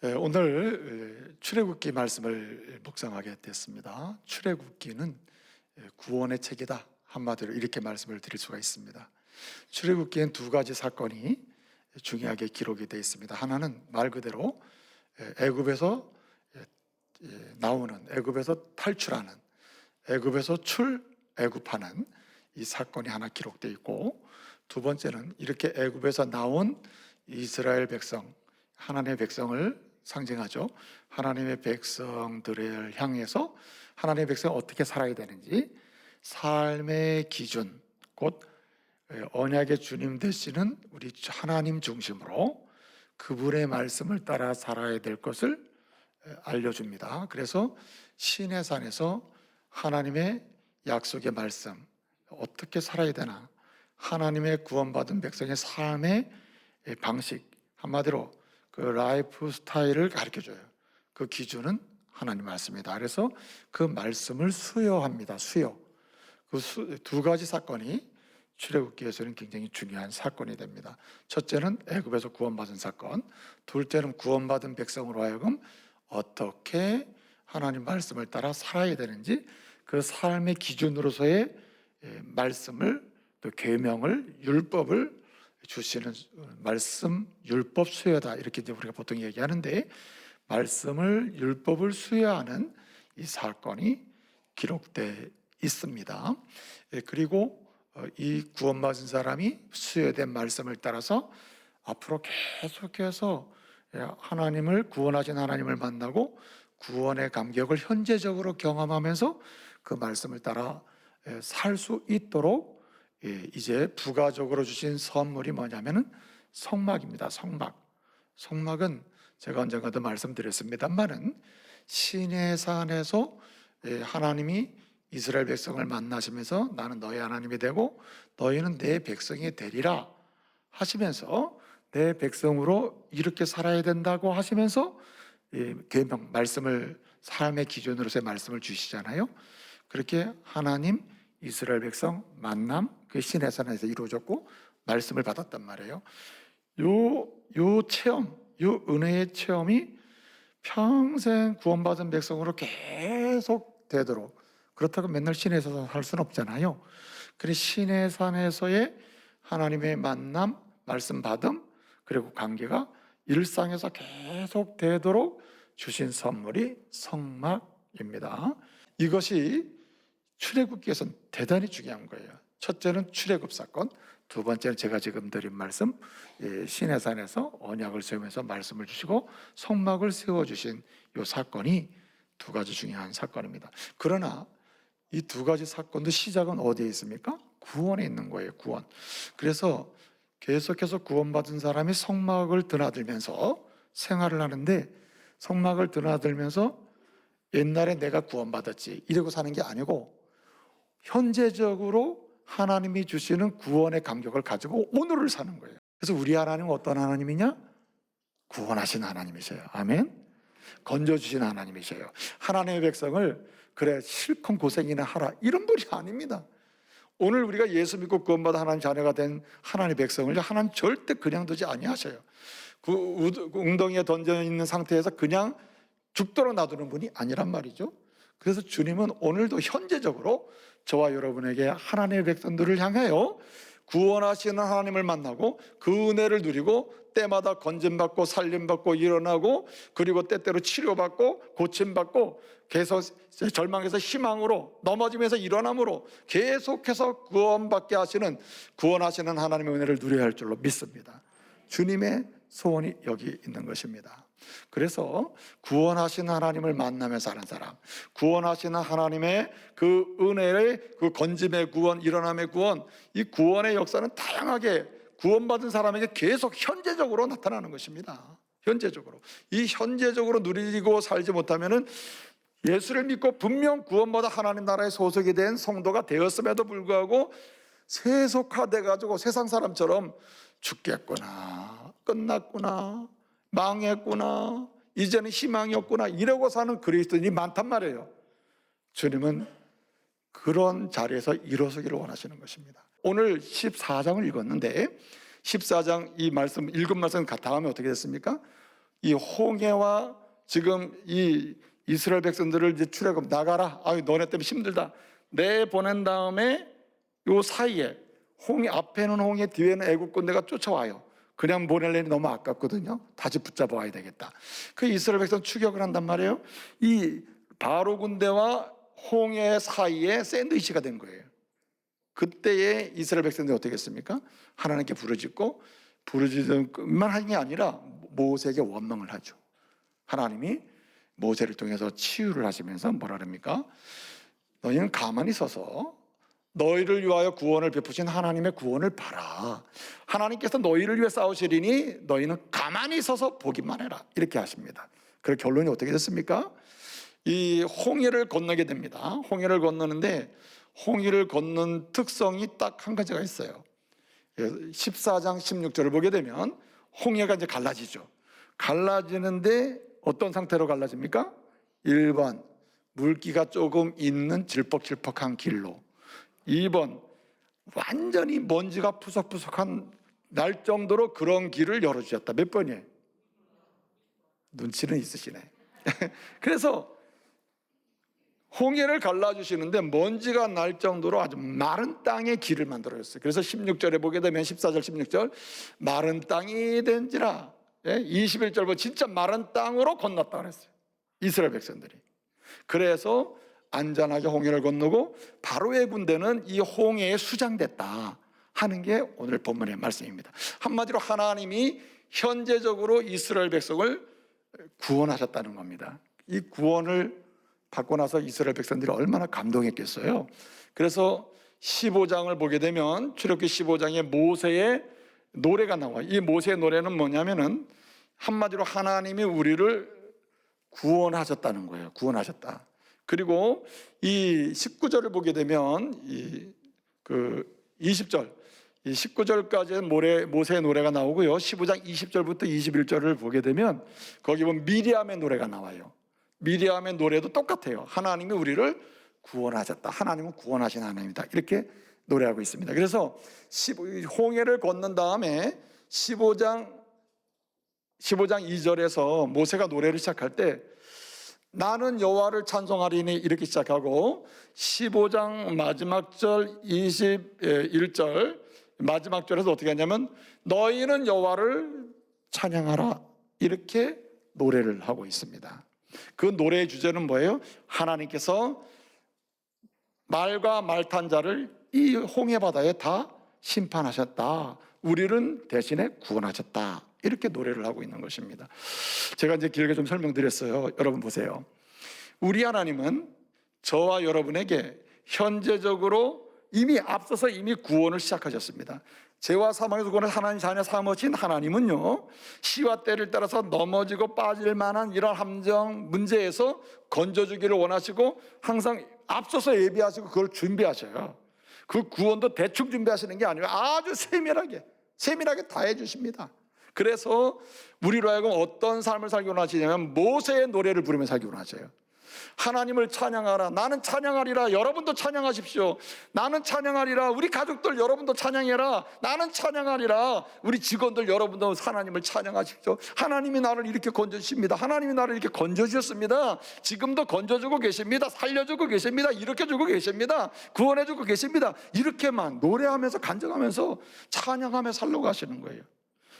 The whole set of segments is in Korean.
오늘 출애굽기 말씀을 묵상하게 됐습니다. 출애굽기는 구원의 책이다, 한마디로 이렇게 말씀을 드릴 수가 있습니다. 출애굽기엔 두 가지 사건이 중요하게 기록이 되어 있습니다. 하나는 말 그대로 애굽에서 나오는, 애굽에서 탈출하는, 애굽에서 출애굽하는 이 사건이 하나 기록되어 있고, 두 번째는 이렇게 애굽에서 나온 이스라엘 백성, 하나님의 백성을 상징하죠. 하나님의 백성들을 향해서 하나님의 백성이 어떻게 살아야 되는지, 삶의 기준, 곧 언약의 주님 되시는 우리 하나님 중심으로 그분의 말씀을 따라 살아야 될 것을 알려줍니다. 그래서 시내산에서 하나님의 약속의 말씀, 어떻게 살아야 되나, 하나님의 구원받은 백성의 삶의 방식, 한마디로 그 라이프 스타일을 가르쳐줘요. 그 기준은 하나님 말씀이다. 그래서 그 말씀을 수여합니다. 수여. 그 두 가지 사건이 출애굽기에서는 굉장히 중요한 사건이 됩니다. 첫째는 애굽에서 구원받은 사건, 둘째는 구원받은 백성으로 하여금 어떻게 하나님 말씀을 따라 살아야 되는지, 그 삶의 기준으로서의 말씀을, 또 계명을, 율법을 주시는 말씀, 율법 수여다, 이렇게 이제 우리가 보통 얘기하는데, 말씀을, 율법을 수여하는 이 사건이 기록되어 있습니다. 그리고 이 구원받은 사람이 수여된 말씀을 따라서 앞으로 계속해서 하나님을, 구원하신 하나님을 만나고 구원의 감격을 현재적으로 경험하면서 그 말씀을 따라 살 수 있도록 이제 부가적으로 주신 선물이 뭐냐면은 성막입니다. 성막. 성막은 제가 언젠가도 말씀드렸습니다만은 시내산에서 하나님이 이스라엘 백성을 만나시면서 나는 너희 하나님이 되고 너희는 내 백성이 되리라 하시면서 내 백성으로 이렇게 살아야 된다고 하시면서 계명, 말씀을, 삶의 기준으로서의 말씀을 주시잖아요. 그렇게 하나님, 이스라엘 백성 만남, 그 시내산에서 이루어졌고 말씀을 받았단 말이에요. 요 체험, 요 은혜의 체험이 평생 구원받은 백성으로 계속 되도록, 그렇다고 맨날 시내에서 살 수는 없잖아요. 그래서 시내산에서의 하나님의 만남, 말씀 받음, 그리고 관계가 일상에서 계속 되도록 주신 선물이 성막입니다. 이것이 출애굽기에서는 대단히 중요한 거예요. 첫째는 출애굽 사건, 두 번째는 제가 지금 드린 말씀, 시내산에서 언약을 세우면서 말씀을 주시고 성막을 세워주신 이 사건이 두 가지 중요한 사건입니다. 그러나 이 두 가지 사건도 시작은 어디에 있습니까? 구원에 있는 거예요. 구원. 그래서 계속해서 구원받은 사람이 성막을 드나들면서 생활을 하는데, 성막을 드나들면서 옛날에 내가 구원받았지 이러고 사는 게 아니고 현재적으로 하나님이 주시는 구원의 감격을 가지고 오늘을 사는 거예요. 그래서 우리 하나님은 어떤 하나님이냐? 구원하신 하나님이세요. 아멘. 건져주신 하나님이세요. 하나님의 백성을 그래 실컷 고생이나 하라 이런 분이 아닙니다. 오늘 우리가 예수 믿고 구원받아 하나님 자녀가 된 하나님의 백성을 하나님 절대 그냥 두지 아니하셔요. 그 웅덩이에 던져 있는 상태에서 그냥 죽도록 놔두는 분이 아니란 말이죠. 그래서 주님은 오늘도 현재적으로 저와 여러분에게 하나님의 백성들을 향하여 구원하시는 하나님을 만나고 그 은혜를 누리고 때마다 건짐받고 살림받고 일어나고, 그리고 때때로 치료받고 고침받고 계속 절망에서 희망으로 넘어지면서 일어남으로 계속해서 구원받게 하시는, 구원하시는 하나님의 은혜를 누려야 할 줄로 믿습니다. 주님의 소원이 여기 있는 것입니다. 그래서 구원하신 하나님을 만나면서 사는 사람, 구원하시는 하나님의 그 은혜의 그 건짐의 구원, 일어남의 구원, 이 구원의 역사는 다양하게 구원받은 사람에게 계속 현재적으로 나타나는 것입니다. 현재적으로. 이 현재적으로 누리고 살지 못하면은 예수를 믿고 분명 구원받아 하나님 나라의 소속이 된 성도가 되었음에도 불구하고 세속화돼 가지고 세상 사람처럼 죽겠구나, 끝났구나, 망했구나, 이제는 희망이 없구나 이러고 사는 그리스도인이 많단 말이에요. 주님은 그런 자리에서 일어서기를 원하시는 것입니다. 오늘 14장을 읽었는데 14장 이 말씀, 읽은 말씀 다음에 어떻게 됐습니까? 이 홍해와 지금 이 이스라엘 백성들을 이제 출애굽 나가라. 아유 너네 때문에 힘들다. 내 보낸 다음에 요 사이에 홍해 앞에는 홍해 뒤에는 애국 군대가 쫓아와요. 그냥 보낼래니 너무 아깝거든요. 다시 붙잡아 와야 되겠다. 그 이스라엘 백성 추격을 한단 말이에요. 이 바로 군대와 홍해 사이에 샌드위치가 된 거예요. 그때의 이스라엘 백성들이 어떻게 했습니까? 하나님께 부르짖고 부르짖은 것만 하는 게 아니라 모세에게 원망을 하죠. 하나님이 모세를 통해서 치유를 하시면서 뭐라 합니까? 너희는 가만히 서서 너희를 위하여 구원을 베푸신 하나님의 구원을 봐라. 하나님께서 너희를 위해 싸우시리니 너희는 가만히 서서 보기만 해라. 이렇게 하십니다. 그 결론이 어떻게 됐습니까? 이 홍해를 건너게 됩니다. 홍해를 건너는데 홍해를 걷는 특성이 딱 한 가지가 있어요. 14장 16절을 보게 되면 홍해가 이제 갈라지죠. 갈라지는데 어떤 상태로 갈라집니까? 1번 물기가 조금 있는 질퍽질퍽한 길로, 2번 완전히 먼지가 푸석푸석한 날 정도로 그런 길을 열어주셨다. 몇 번이에요? 눈치는 있으시네. 그래서 홍해를 갈라주시는데 먼지가 날 정도로 아주 마른 땅의 길을 만들어줬어요. 그래서 16절에 보게 되면 14절 16절 마른 땅이 된지라, 21절부터 진짜 마른 땅으로 건넜다 그랬어요. 이스라엘 백성들이. 그래서 안전하게 홍해를 건너고 바로의 군대는 이 홍해에 수장됐다 하는 게 오늘 본문의 말씀입니다. 한마디로 하나님이 현재적으로 이스라엘 백성을 구원하셨다는 겁니다. 이 구원을 받고 나서 이스라엘 백성들이 얼마나 감동했겠어요. 그래서 15장을 보게 되면 출애굽기 15장에 모세의 노래가 나와요. 이 모세의 노래는 뭐냐면은 한마디로 하나님이 우리를 구원하셨다는 거예요. 구원하셨다. 그리고 이 19절을 보게 되면 20절, 이 19절까지는 모세의 노래가 나오고요. 15장 20절부터 21절을 보게 되면 거기 보면 미리암의 노래가 나와요. 미리암의 노래도 똑같아요. 하나님이 우리를 구원하셨다. 하나님은 구원하신 하나님이다. 이렇게 노래하고 있습니다. 그래서 홍해를 건넌 다음에 15장 2절에서 모세가 노래를 시작할 때 나는 여호와를 찬송하리니 이렇게 시작하고 15장 마지막 절 21절 마지막 절에서 어떻게 하냐면 너희는 여호와를 찬양하라 이렇게 노래를 하고 있습니다. 그 노래의 주제는 뭐예요? 하나님께서 말과 말 탄 자를 이 홍해 바다에 다 심판하셨다. 우리는 대신에 구원하셨다. 이렇게 노래를 하고 있는 것입니다. 제가 이제 길게 좀 설명드렸어요. 여러분 보세요. 우리 하나님은 저와 여러분에게 현재적으로 앞서서 이미 구원을 시작하셨습니다. 죄와 사망에서 구원을 하나님 자녀 삼으신 하나님은요, 시와 때를 따라서 넘어지고 빠질 만한 이런 함정 문제에서 건져주기를 원하시고 항상 앞서서 예비하시고 그걸 준비하셔요. 그 구원도 대충 준비하시는 게 아니라 아주 세밀하게 다 해주십니다. 그래서 우리로 하여금 어떤 삶을 살기 원하시냐면 모세의 노래를 부르며 살기 원하셔요. 하나님을 찬양하라. 나는 찬양하리라. 여러분도 찬양하십시오. 나는 찬양하리라. 우리 가족들 여러분도 찬양해라. 나는 찬양하리라. 우리 직원들 여러분도 하나님을 찬양하십시오. 하나님이 나를 이렇게 건져주십니다. 하나님이 나를 이렇게 건져주셨습니다. 지금도 건져주고 계십니다. 살려주고 계십니다. 일으켜주고 계십니다. 구원해주고 계십니다. 이렇게만 노래하면서 간증하면서 찬양하며 살려고 하시는 거예요.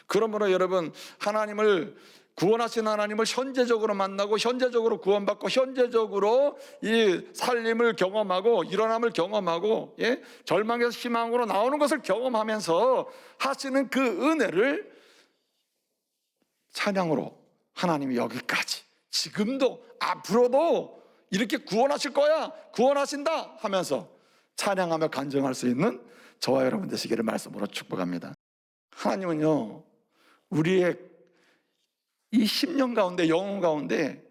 그러므로 여러분 하나님을 구원하신 하나님을 현재적으로 만나고 현재적으로 구원받고 현재적으로 이 살림을 경험하고 일어남을 경험하고 절망에서 희망으로 나오는 것을 경험하면서 하시는 그 은혜를 찬양으로 하나님이 여기까지 지금도 앞으로도 이렇게 구원하실 거야 구원하신다 하면서 찬양하며 간증할 수 있는 저와 여러분 되시기를 말씀으로 축복합니다. 하나님은요 우리의 이 10년 가운데 영혼 가운데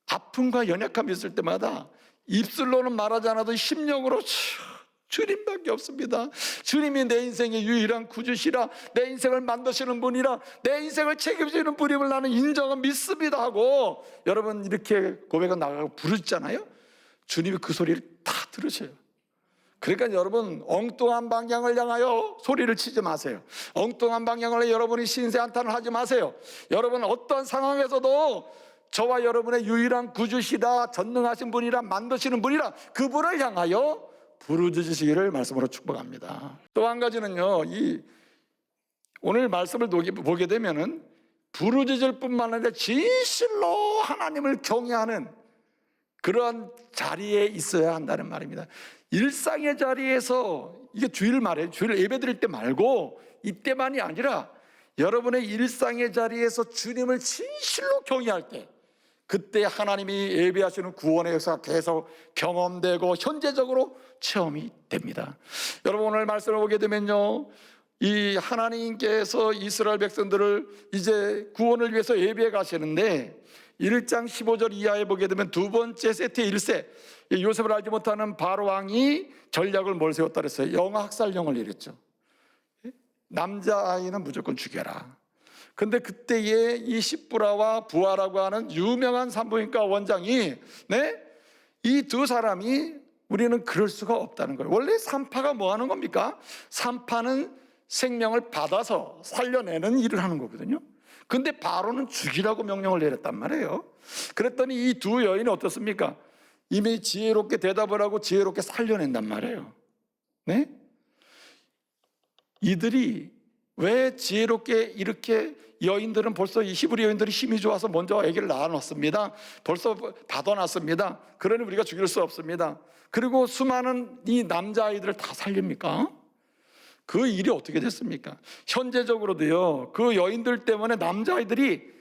아픔과 연약함이 있을 때마다 입술로는 말하지 않아도 심령으로 주님밖에 없습니다. 주님이 내 인생의 유일한 구주시라, 내 인생을 만드시는 분이라, 내 인생을 책임지는 분임을 나는 인정은 믿습니다 하고 여러분 이렇게 고백을 나가고 부르잖아요. 주님이 그 소리를 다 들으셔요. 그러니까 여러분, 엉뚱한 방향을 향하여 소리를 치지 마세요. 엉뚱한 방향을 향해 여러분이 신세 한탄을 하지 마세요. 여러분, 어떤 상황에서도 저와 여러분의 유일한 구주시라, 전능하신 분이라, 만드시는 분이라, 그분을 향하여 부르짖으시기를 말씀으로 축복합니다. 또 한 가지는요, 오늘 말씀을 보게 되면은 부르짖을 뿐만 아니라 진실로 하나님을 경외하는 그런 자리에 있어야 한다는 말입니다. 일상의 자리에서, 이게 주일 말이에요. 주일 예배 드릴 때 말고 이때만이 아니라 여러분의 일상의 자리에서 주님을 진실로 경외할 때, 그때 하나님이 예배하시는 구원의 역사가 계속 경험되고 현재적으로 체험이 됩니다. 여러분, 오늘 말씀을 보게 되면요, 이 하나님께서 이스라엘 백성들을 이제 구원을 위해서 예배해 가시는데 1장 15절 이하에 보게 되면 두 번째 세트의 1세, 요셉을 알지 못하는 바로 왕이 전략을 뭘 세웠다 그랬어요? 영아학살령을 내렸죠. 남자아이는 무조건 죽여라. 근데 그때에 이 십부라와 부하라고 하는 유명한 산부인과 원장이, 이 두 사람이 우리는 그럴 수가 없다는 거예요. 원래 산파가 뭐 하는 겁니까? 산파는 생명을 받아서 살려내는 일을 하는 거거든요. 근데 바로는 죽이라고 명령을 내렸단 말이에요. 그랬더니 이 두 여인이 어떻습니까? 이미 지혜롭게 대답을 하고 지혜롭게 살려낸단 말이에요. 네? 이들이 왜 지혜롭게 이렇게, 여인들은 벌써 이 히브리 여인들이 힘이 좋아서 먼저 아기를 낳아놨습니다. 벌써 받아놨습니다. 그러니 우리가 죽일 수 없습니다. 그리고 수많은 이 남자아이들을 다 살립니까? 그 일이 어떻게 됐습니까? 현재적으로도요, 그 여인들 때문에 남자아이들이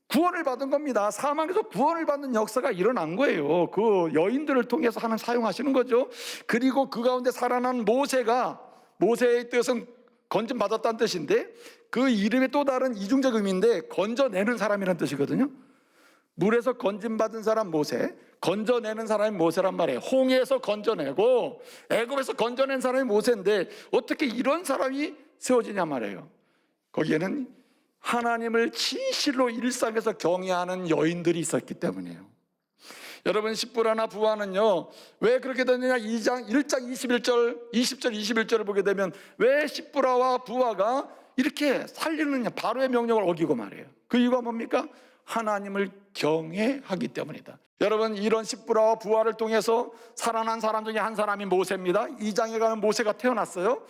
구원을 받은 겁니다. 사망에서 구원을 받는 역사가 일어난 거예요. 그 여인들을 통해서 하나님 사용하시는 거죠. 그리고 그 가운데 살아난 모세가, 모세의 뜻은 건짐받았다는 뜻인데, 그 이름의 또 다른 이중적 의미인데 건져내는 사람이라는 뜻이거든요. 물에서 건짐받은 사람 모세, 건져내는 사람이 모세란 말이에요. 홍해에서 건져내고 애굽에서 건져낸 사람이 모세인데 어떻게 이런 사람이 세워지냐 말이에요. 거기에는 하나님을 진실로 일상에서 경외하는 여인들이 있었기 때문이에요. 여러분, 십부라나 부하는요, 왜 그렇게 됐느냐? 1장 21절, 20절, 21절을 보게 되면 왜 십부라와 부하가 이렇게 살리느냐? 바로의 명령을 어기고 말이에요. 그 이유가 뭡니까? 하나님을 경외하기 때문이다. 여러분, 이런 십부라와 부하를 통해서 살아난 사람 중에 한 사람이 모세입니다. 2장에 가면 모세가 태어났어요.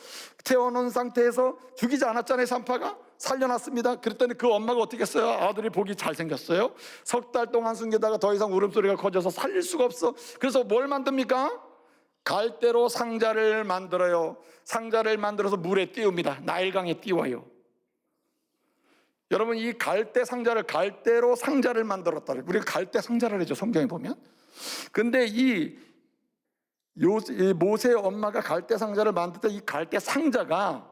태어난 상태에서 죽이지 않았잖아요. 산파가 살려놨습니다. 그랬더니 그 엄마가 어떻게 했어요? 아들이 보기 잘생겼어요. 석 달 동안 숨기다가 더 이상 울음소리가 커져서 살릴 수가 없어. 그래서 뭘 만듭니까? 갈대로 상자를 만들어요. 상자를 만들어서 물에 띄웁니다. 나일강에 띄워요. 여러분, 이 갈대 상자를, 갈대로 상자를 만들었다. 우리가 갈대 상자를 하죠, 성경에 보면. 근데 이 모세의 엄마가 갈대 상자를 만들 때 이 갈대 상자가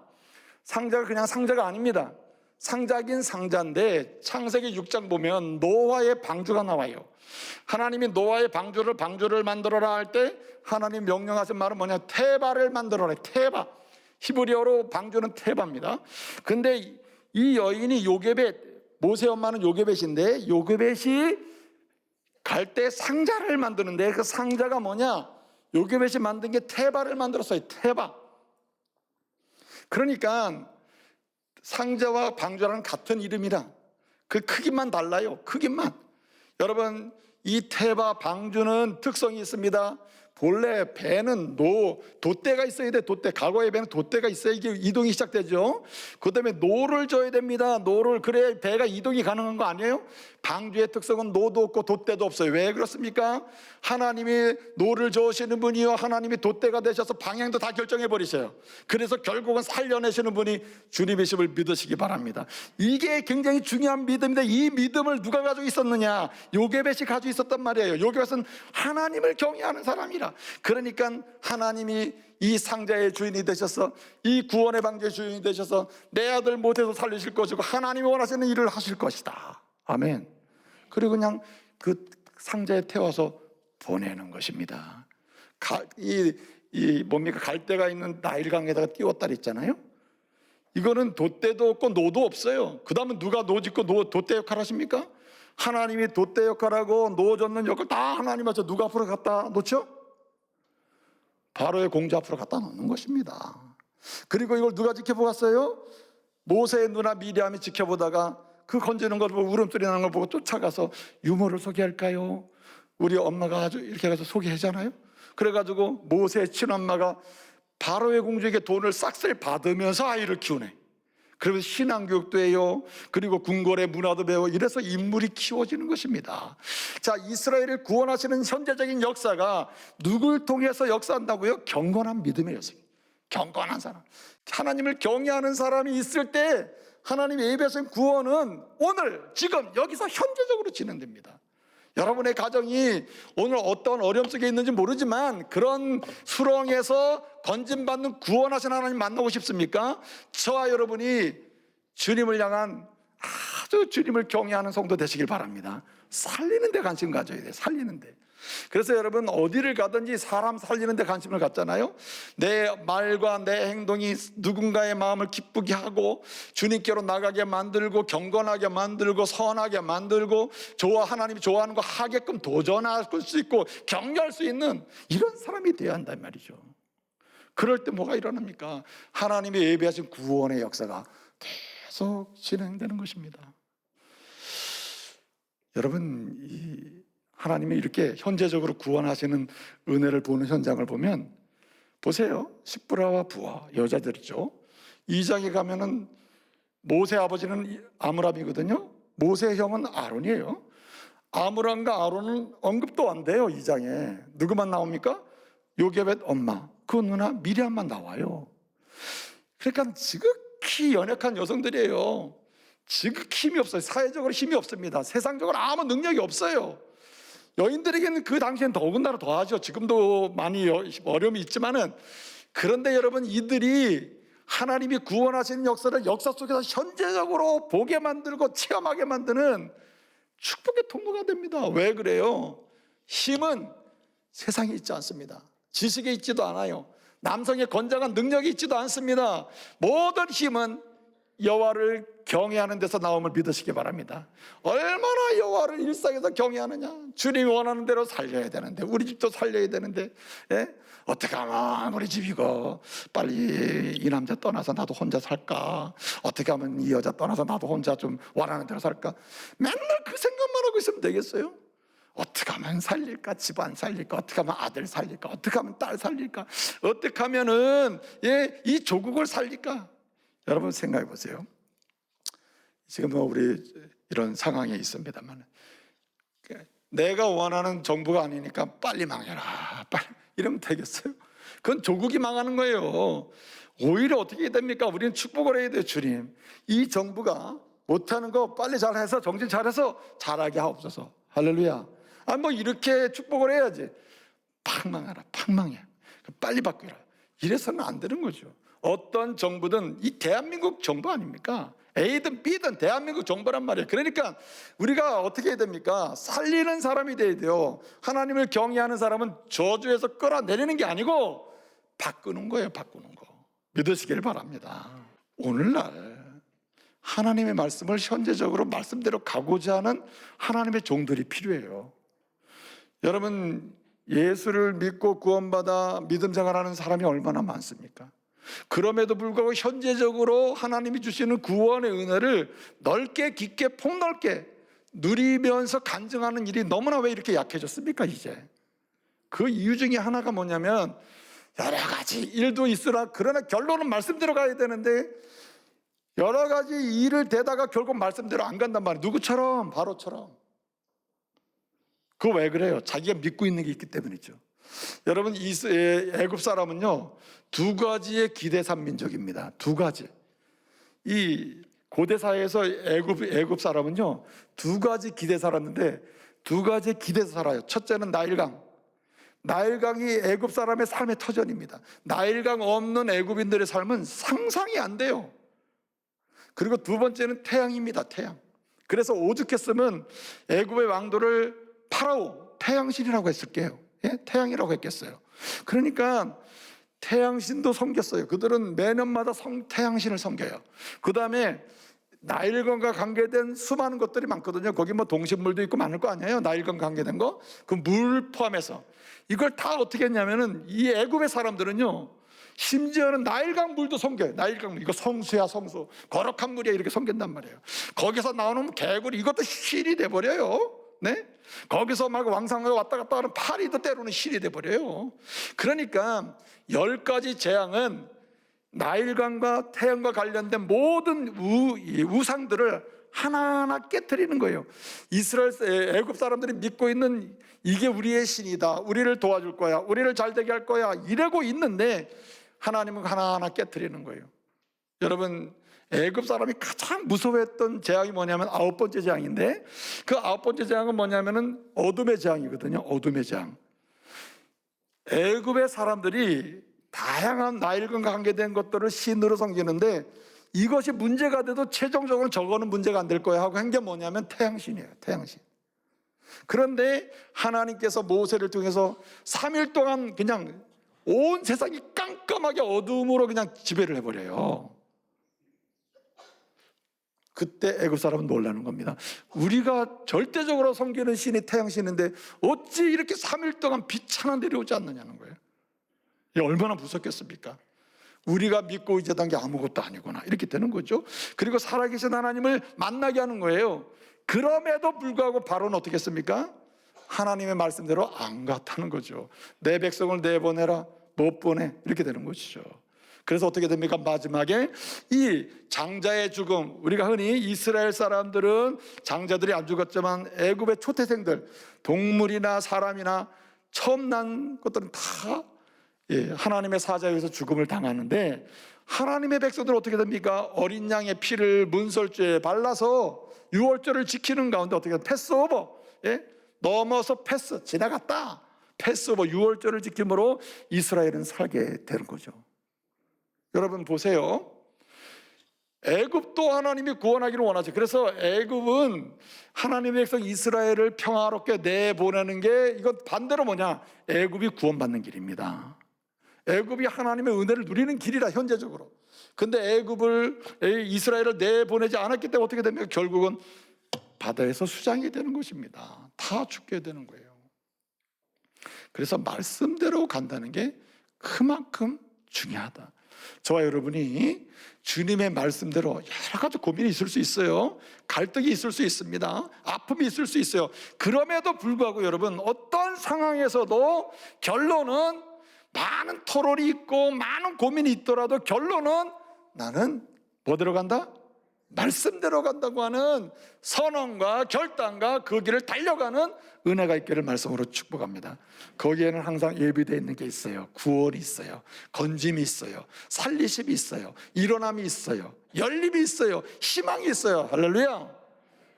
그냥 상자가 아닙니다. 상자긴 상자인데 창세기 6장 보면 노아의 방주가 나와요. 하나님이 노아의 방주를 만들어라 할 때 하나님 명령하신 말은 뭐냐? 테바를 만들어라. 테바. 히브리어로 방주는 테바입니다. 근데 이 여인이 요게벳, 모세 엄마는 요게벳인데 요게벳이 갈대 상자를 만드는데 그 상자가 뭐냐? 요게벳이 만든 게 테바를 만들었어요. 테바. 그러니까 상자와 방주랑 같은 이름이라 그 크기만 달라요. 크기만. 여러분, 이 테바 방주는 특성이 있습니다. 본래 배는 돛대가 있어야 돼. 돛대. 과거의 배는 돛대가 있어야 이게 이동이 시작되죠. 그 다음에 노를 줘야 됩니다. 노를. 그래야 배가 이동이 가능한 거 아니에요? 방주의 특성은 노도 없고 돛대도 없어요. 왜 그렇습니까? 하나님이 노를 저으시는 분이요, 하나님이 돛대가 되셔서 방향도 다 결정해 버리셔요. 그래서 결국은 살려내시는 분이 주님이심을 믿으시기 바랍니다. 이게 굉장히 중요한 믿음인데 이 믿음을 누가 가지고 있었느냐? 요게벳이 가지고 있었단 말이에요. 요게벳은 하나님을 경외하는 사람이라. 그러니까 하나님이 이 상자의 주인이 되셔서, 이 구원의 방주의 주인이 되셔서 내 아들 모세도 살리실 것이고 하나님이 원하시는 일을 하실 것이다. 아멘. 그리고 그냥 그 상자에 태워서 보내는 것입니다. 뭡니까? 갈대가 있는 나일강에다가 띄웠다 그랬잖아요. 이거는 돛대도 없고 노도 없어요. 그 다음은 누가 노 짓고 돛대 역할 하십니까? 하나님이 돛대 역할하고 노 젓는 역할 다 하나님 하셔. 누가 앞으로 갖다 놓죠? 바로의 공주 앞으로 갖다 놓는 것입니다. 그리고 이걸 누가 지켜보았어요? 모세의 누나 미리암이 지켜보다가 그 건지는 걸 보고 울음소리 나는 걸 보고 쫓아가서 유모를 소개할까요? 우리 엄마가 아주 이렇게 해서 소개하잖아요. 그래가지고 모세의 친엄마가 바로의 공주에게 돈을 싹쓸이 받으면서 아이를 키우네. 그러면서 신앙교육도 해요. 그리고 궁궐의 문화도 배워. 이래서 인물이 키워지는 것입니다. 자, 이스라엘을 구원하시는 현재적인 역사가 누굴 통해서 역사한다고요? 경건한 믿음의 여성, 경건한 사람, 하나님을 경외하는 사람이 있을 때 하나님의 예배하신 구원은 오늘 지금 여기서 현재적으로 진행됩니다. 여러분의 가정이 오늘 어떤 어려움 속에 있는지 모르지만 그런 수렁에서 건짐받는 구원하신 하나님 만나고 싶습니까? 저와 여러분이 주님을 향한 아주 주님을 경외하는 성도 되시길 바랍니다. 살리는 데 관심 가져야 돼요. 살리는 데. 그래서 여러분 어디를 가든지 사람 살리는 데 관심을 갖잖아요. 내 말과 내 행동이 누군가의 마음을 기쁘게 하고 주님께로 나가게 만들고 경건하게 만들고 선하게 만들고 하나님이 좋아하는 거 하게끔 도전할 수 있고 격려할 수 있는 이런 사람이 되어야 한단 말이죠. 그럴 때 뭐가 일어납니까? 하나님이 예비하신 구원의 역사가 계속 진행되는 것입니다. 여러분, 하나님이 이렇게 현재적으로 구원하시는 은혜를 보는 현장을 보면 보세요. 십부라와 부하 여자들이죠. 2장에 가면은 모세 아버지는 아므람이거든요. 모세의 형은 아론이에요. 아므람과 아론은 언급도 안 돼요. 2장에 누구만 나옵니까? 요게벳 엄마, 그 누나 미리암만 나와요. 그러니까 지극히 연약한 여성들이에요. 지극히 힘이 없어요. 사회적으로 힘이 없습니다. 세상적으로 아무 능력이 없어요. 여인들에게는 그 당시엔 더군다나 더하죠. 지금도 많이 어려움이 있지만은, 그런데 여러분, 이들이 하나님이 구원하시는 역사를 역사 속에서 현재적으로 보게 만들고 체험하게 만드는 축복의 통로가 됩니다. 왜 그래요? 힘은 세상에 있지 않습니다. 지식에 있지도 않아요. 남성의 건장한 능력이 있지도 않습니다. 모든 힘은 여호와를 경외하는 데서 나옴을 믿으시기 바랍니다. 얼마나 여호와를 일상에서 경외하느냐. 주님이 원하는 대로 살려야 되는데, 우리 집도 살려야 되는데, 어떻게 하면 우리 집이고 빨리 이 남자 떠나서 나도 혼자 살까, 어떻게 하면 이 여자 떠나서 나도 혼자 좀 원하는 대로 살까, 맨날 그 생각만 하고 있으면 되겠어요? 어떻게 하면 살릴까, 집안 살릴까, 어떻게 하면 아들 살릴까, 어떻게 하면 딸 살릴까, 어떻게 하면은 이 조국을 살릴까. 여러분 생각해 보세요. 지금 우리 이런 상황에 있습니다만, 내가 원하는 정부가 아니니까 빨리 망해라, 빨리 이러면 되겠어요? 그건 조국이 망하는 거예요. 오히려 어떻게 됩니까? 우리는 축복을 해야 돼요. 주님, 이 정부가 못하는 거 빨리 잘해서 정신 잘해서 잘하게 하옵소서. 할렐루야. 뭐 이렇게 축복을 해야지. 팍 망해라, 팍 망해, 빨리 바뀌라, 이래서는 안 되는 거죠. 어떤 정부든 이 대한민국 정부 아닙니까? A든 B든 대한민국 정부란 말이에요. 그러니까 우리가 어떻게 해야 됩니까? 살리는 사람이 돼야 돼요. 하나님을 경외하는 사람은 저주에서 끌어내리는 게 아니고 바꾸는 거예요. 바꾸는 거. 믿으시길 바랍니다. 오늘날 하나님의 말씀을 현재적으로 말씀대로 가고자 하는 하나님의 종들이 필요해요. 여러분, 예수를 믿고 구원받아 믿음 생활하는 사람이 얼마나 많습니까? 그럼에도 불구하고 현재적으로 하나님이 주시는 구원의 은혜를 넓게 깊게 폭넓게 누리면서 간증하는 일이 너무나 왜 이렇게 약해졌습니까? 이제 그 이유 중에 하나가 뭐냐면, 여러 가지 일도 있으나 그러나 결론은 말씀대로 가야 되는데 여러 가지 일을 대다가 결국 말씀대로 안 간단 말이에요. 누구처럼? 바로처럼. 그거 왜 그래요? 자기가 믿고 있는 게 있기 때문이죠. 여러분, 애굽 사람은요, 두 가지의 기대산 민족입니다. 두 가지. 이 고대 사회에서 애굽 사람은요, 두 가지 기대 살았는데 두 가지 기대서 살아요. 첫째는 나일강. 나일강이 애굽 사람의 삶의 터전입니다. 나일강 없는 애굽인들의 삶은 상상이 안 돼요. 그리고 두 번째는 태양입니다. 태양. 그래서 오죽했으면 애굽의 왕도를 파라오 태양신이라고 했을게요. 태양이라고 했겠어요. 그러니까 태양신도 섬겼어요. 그들은 매년마다 태양신을 섬겨요. 그 다음에 나일강과 관계된 수많은 것들이 많거든요. 거기 뭐 동식물도 있고 많을 거 아니에요. 나일강 관계된 거. 그 물 포함해서. 이걸 다 어떻게 했냐면은 이 애굽의 사람들은요, 심지어는 나일강 물도 섬겨요. 나일강 물. 이거 성수야, 성수. 거룩한 물이야. 이렇게 섬긴단 말이에요. 거기서 나오는 개구리, 이것도 실이 돼버려요. 네? 거기서 막 왕상으로 왔다 갔다 하는 파리도 때로는 실이 돼버려요. 그러니까 10가지 재앙은 나일강과 태양과 관련된 모든 우상들을 하나하나 깨트리는 거예요. 애굽 사람들이 믿고 있는 이게 우리의 신이다, 우리를 도와줄 거야, 우리를 잘되게 할 거야, 이러고 있는데 하나님은 하나하나 깨트리는 거예요. 여러분, 애굽 사람이 가장 무서워했던 재앙이 뭐냐면 9번째 재앙인데, 그 9번째 재앙은 뭐냐면은 어둠의 재앙이거든요. 어둠의 재앙. 애굽의 사람들이 다양한 나일강과 관계된 것들을 신으로 섬기는데, 이것이 문제가 돼도 최종적으로 저거는 문제가 안 될 거야 하고 한 게 뭐냐면 태양신이에요. 태양신. 그런데 하나님께서 모세를 통해서 3일 동안 그냥 온 세상이 깜깜하게 어둠으로 그냥 지배를 해버려요. 그때 애굽 사람은 놀라는 겁니다. 우리가 절대적으로 섬기는 신이 태양신인데 어찌 이렇게 3일 동안 비천한 내려오지 않느냐는 거예요. 이게 얼마나 무섭겠습니까? 우리가 믿고 의지하던 게 아무것도 아니구나, 이렇게 되는 거죠. 그리고 살아계신 하나님을 만나게 하는 거예요. 그럼에도 불구하고 바로는 어떻게 했습니까? 하나님의 말씀대로 안 갔다는 거죠. 내 백성을 내보내라, 못 보내, 이렇게 되는 것이죠. 그래서 어떻게 됩니까? 마지막에 이 장자의 죽음, 우리가 흔히 이스라엘 사람들은 장자들이 안 죽었지만 애굽의 초태생들, 동물이나 사람이나 처음 난 것들은 다 하나님의 사자에 의해서 죽음을 당하는데, 하나님의 백성들은 어떻게 됩니까? 어린 양의 피를 문설주에 발라서 유월절을 지키는 가운데 어떻게 패스오버, 넘어서 패스, 지나갔다, 패스오버, 유월절을 지킴으로 이스라엘은 살게 되는 거죠. 여러분 보세요. 애굽도 하나님이 구원하기를 원하죠. 그래서 애굽은 하나님의 백성 이스라엘을 평화롭게 내보내는 게, 이건 반대로 뭐냐? 애굽이 구원받는 길입니다. 애굽이 하나님의 은혜를 누리는 길이라, 현재적으로. 근데 이스라엘을 내보내지 않았기 때문에 어떻게 됩니까? 결국은 바다에서 수장이 되는 것입니다. 다 죽게 되는 거예요. 그래서 말씀대로 간다는 게 그만큼 중요하다. 저와 여러분이 주님의 말씀대로 여러 가지 고민이 있을 수 있어요. 갈등이 있을 수 있습니다. 아픔이 있을 수 있어요. 그럼에도 불구하고 여러분, 어떤 상황에서도 결론은, 많은 토론이 있고 많은 고민이 있더라도 결론은 나는 뭐대로 간다? 말씀대로 간다고 하는 선언과 결단과 그 길을 달려가는 은혜가 있기를 말씀으로 축복합니다. 거기에는 항상 예비되어 있는 게 있어요. 구원이 있어요. 건짐이 있어요. 살리심이 있어요. 일어남이 있어요. 열림이 있어요. 희망이 있어요. 할렐루야.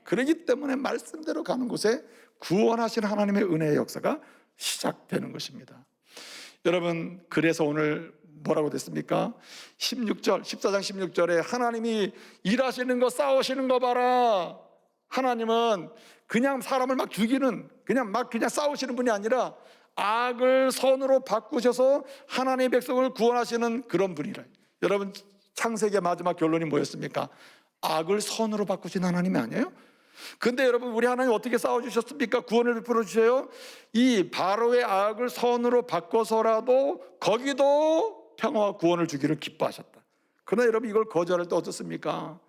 그렇기 때문에 말씀대로 가는 곳에 구원하신 하나님의 은혜의 역사가 시작되는 것입니다. 여러분, 그래서 오늘 뭐라고 됐습니까? 14장 16절에 하나님이 일하시는 거, 싸우시는 거 봐라. 하나님은 그냥 사람을 막 죽이는, 그냥 싸우시는 분이 아니라 악을 선으로 바꾸셔서 하나님의 백성을 구원하시는 그런 분이라. 여러분, 창세기의 마지막 결론이 뭐였습니까? 악을 선으로 바꾸신 하나님이 아니에요? 근데 여러분, 우리 하나님 어떻게 싸워주셨습니까? 구원을 베풀어 주세요. 이 바로의 악을 선으로 바꿔서라도 거기도 평화와 구원을 주기를 기뻐하셨다. 그러나 여러분, 이걸 거절할 때 어떻습니까?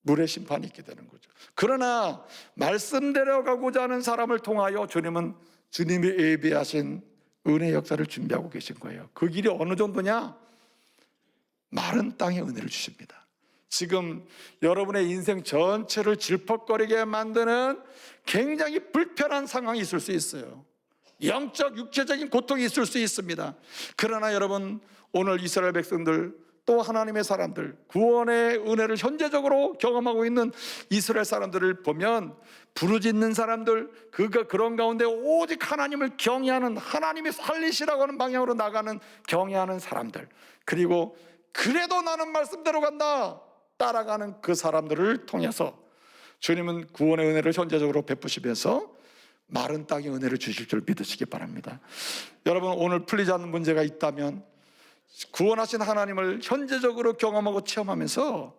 물의 심판이 있게 되는 거죠. 그러나 말씀대로 가고자 하는 사람을 통하여 주님은 주님이 예비하신 은혜의 역사를 준비하고 계신 거예요. 그 길이 어느 정도냐? 마른 땅에 은혜를 주십니다. 지금 여러분의 인생 전체를 질퍽거리게 만드는 굉장히 불편한 상황이 있을 수 있어요. 영적, 육체적인 고통이 있을 수 있습니다. 그러나 여러분, 오늘 이스라엘 백성들, 또 하나님의 사람들, 구원의 은혜를 현재적으로 경험하고 있는 이스라엘 사람들을 보면, 부르짖는 사람들, 그런 가운데 오직 하나님을 경외하는, 하나님이 살리시라고 하는 방향으로 나가는 경외하는 사람들, 그리고 그래도 나는 말씀대로 간다 따라가는 그 사람들을 통해서 주님은 구원의 은혜를 현재적으로 베푸시면서 마른 땅의 은혜를 주실 줄 믿으시기 바랍니다. 여러분, 오늘 풀리지 않는 문제가 있다면 구원하신 하나님을 현재적으로 경험하고 체험하면서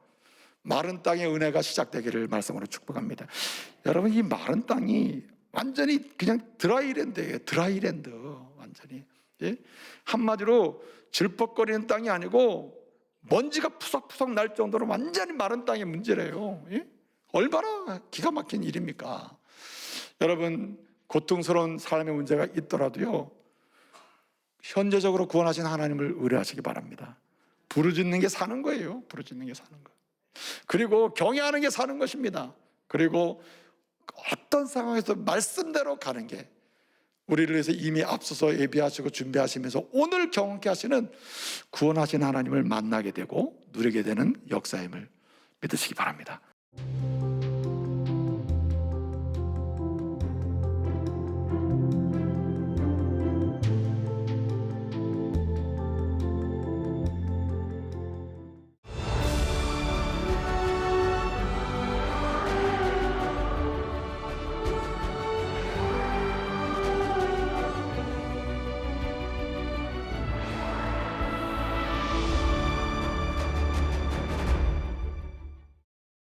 마른 땅의 은혜가 시작되기를 말씀으로 축복합니다. 여러분, 이 마른 땅이 완전히 그냥 드라이랜드예요. 드라이랜드. 완전히. 예? 한마디로 질퍽거리는 땅이 아니고 먼지가 푸석푸석 날 정도로 완전히 마른 땅의 문제래요. 예? 얼마나 기가 막힌 일입니까? 여러분, 고통스러운 삶의 문제가 있더라도요, 현재적으로 구원하신 하나님을 의뢰하시기 바랍니다. 부르짖는 게 사는 거예요. 부르짖는 게 사는 거. 그리고 경외하는 게 사는 것입니다. 그리고 어떤 상황에서 말씀대로 가는 게 우리를 위해서 이미 앞서서 예비하시고 준비하시면서 오늘 경험케 하시는 구원하신 하나님을 만나게 되고 누리게 되는 역사임을 믿으시기 바랍니다.